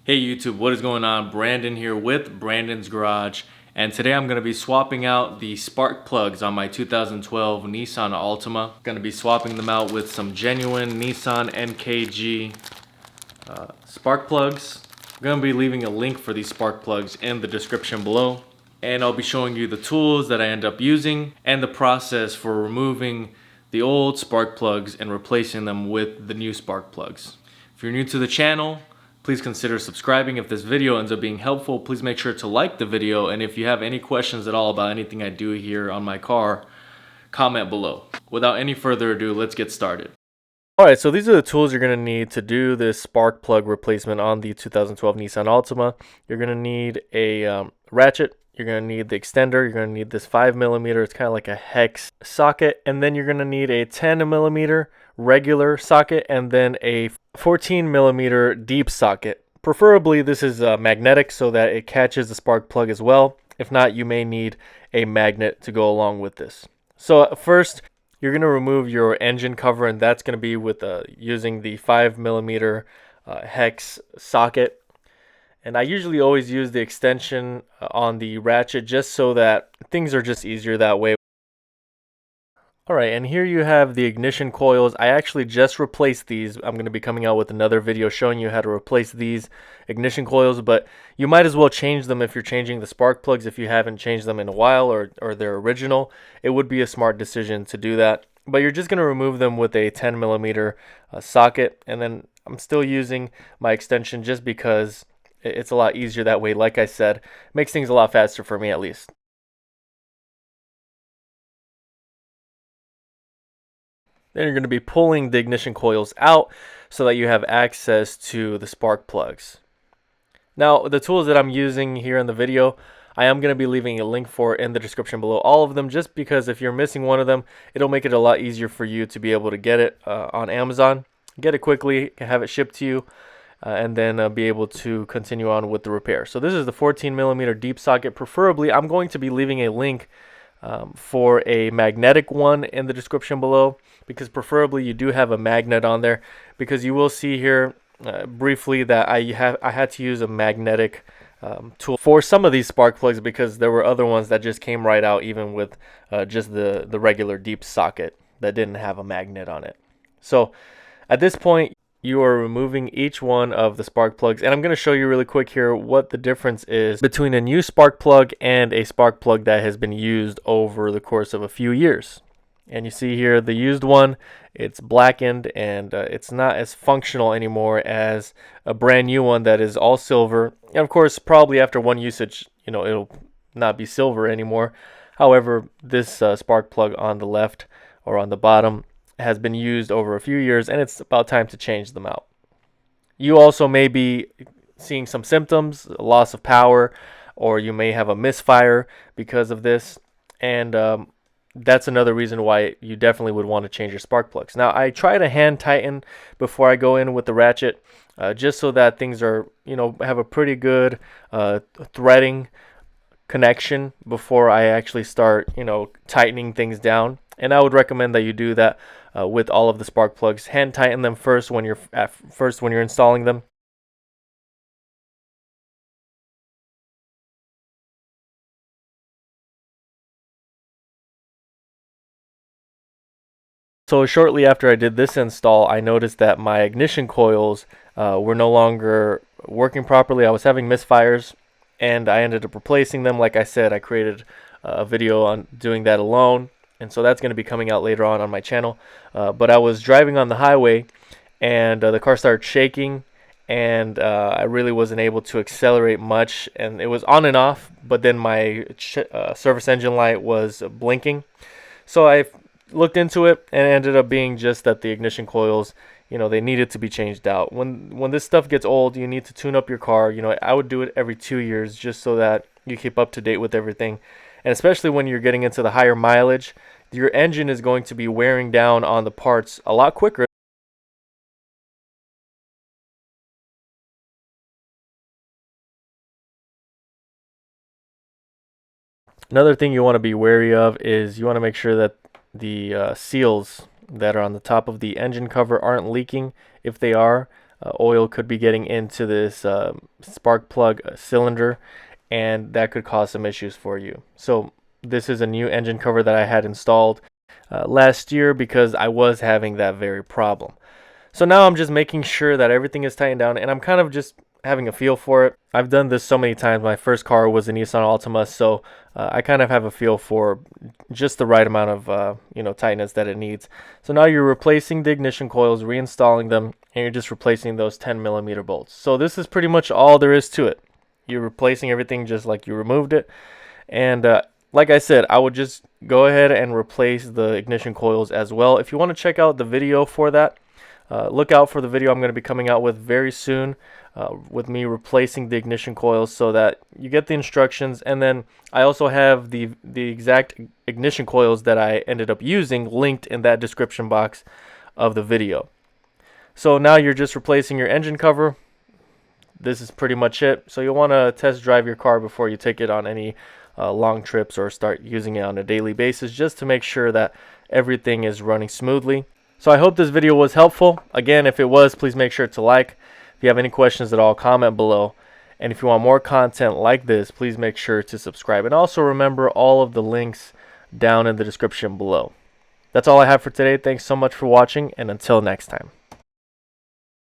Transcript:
Hey YouTube, what is going on? Brandon here with Brandon's Garage, and today I'm going to be swapping out the spark plugs on my 2012 Nissan Altima. Going to be swapping them out with some genuine Nissan NKG spark plugs. I'm going to be leaving a link for these spark plugs in the description below, and I'll be showing you the tools that I end up using and the process for removing the old spark plugs and replacing them with the new spark plugs. If you're new to the channel, please consider subscribing. If this video ends up being helpful, please make sure to like the video, and if you have any questions at all about anything I do here on my car, comment below. Without any further ado, let's get started. Alright, so these are the tools you're going to need to do this spark plug replacement on the 2012 Nissan Altima. You're going to need a ratchet, you're going to need the extender, you're going to need this 5mm, it's kind of like a hex socket, and then you're going to need a 10mm regular socket, and then a 14mm deep socket. Preferably this is magnetic so that it catches the spark plug as well. If not, you may need a magnet to go along with this. So first, you're going to remove your engine cover, and that's going to be with using the 5mm hex socket. And I usually always use the extension on the ratchet just so that things are just easier that way. Alright, and here you have the ignition coils. I actually just replaced these. I'm going to be coming out with another video showing you how to replace these ignition coils, but you might as well change them if you're changing the spark plugs if you haven't changed them in a while or they're original. It would be a smart decision to do that. But you're just going to remove them with a 10mm socket, and then I'm still using my extension just because it's a lot easier that way. Like I said, it makes things a lot faster for me at least. Then you're going to be pulling the ignition coils out so that you have access to the spark plugs. Now, the tools that I'm using here in the video, I am going to be leaving a link for in the description below, all of them, just because if you're missing one of them, it'll make it a lot easier for you to be able to get it on Amazon, get it quickly, have it shipped to you, and then be able to continue on with the repair. So this is the 14mm deep socket. Preferably, I'm going to be leaving a link for a magnetic one in the description below, because preferably you do have a magnet on there, because you will see here briefly that I had to use a magnetic tool for some of these spark plugs, because there were other ones that just came right out even with just the regular deep socket that didn't have a magnet on it. So at this point, you are removing each one of the spark plugs, and I'm going to show you really quick here what the difference is between a new spark plug and a spark plug that has been used over the course of a few years. And you see here the used one, it's blackened, and it's not as functional anymore as a brand new one that is all silver. And of course, probably after one usage, it'll not be silver anymore. However, this spark plug on the left or on the bottom has been used over a few years, and it's about time to change them out. You also may be seeing some symptoms, loss of power, or you may have a misfire because of this, and that's another reason why you definitely would want to change your spark plugs. Now, I try to hand tighten before I go in with the ratchet, just so that things are, have a pretty good threading connection before I actually start, tightening things down. And I would recommend that you do that with all of the spark plugs. Hand tighten them first when you're installing them. So shortly after I did this install, I noticed that my ignition coils were no longer working properly. I was having misfires, and I ended up replacing them. Like I said, I created a video on doing that alone, and so that's going to be coming out later on my channel. But I was driving on the highway, and the car started shaking, and I really wasn't able to accelerate much, and it was on and off, but then my service engine light was blinking. So I looked into it, and it ended up being just that the ignition coils, they needed to be changed out. When this stuff gets old, you need to tune up your car. I would do it every 2 years just so that you keep up to date with everything. And especially when you're getting into the higher mileage, your engine is going to be wearing down on the parts a lot quicker. Another thing you want to be wary of is you want to make sure that the seals that are on the top of the engine cover aren't leaking. If they are, oil could be getting into this spark plug cylinder, and that could cause some issues for you. So this is a new engine cover that I had installed last year because I was having that very problem. So now I'm just making sure that everything is tightened down, and I'm kind of just having a feel for it. I've done this so many times. My first car was a Nissan Altima, so I kind of have a feel for just the right amount of tightness that it needs. So now you're replacing the ignition coils, reinstalling them, and you're just replacing those 10mm bolts. So this is pretty much all there is to it. You're replacing everything just like you removed it, and like I said, I would just go ahead and replace the ignition coils as well. If you want to check out the video for that, look out for the video I'm going to be coming out with very soon with me replacing the ignition coils, so that you get the instructions. And then I also have the exact ignition coils that I ended up using linked in that description box of the video. So now you're just replacing your engine cover. This is pretty much it. So you'll want to test drive your car before you take it on any long trips or start using it on a daily basis, just to make sure that everything is running smoothly. So I hope this video was helpful. Again, if it was, please make sure to like. If you have any questions at all, comment below. And if you want more content like this, please make sure to subscribe. And also remember all of the links down in the description below. That's all I have for today. Thanks so much for watching, and until next time.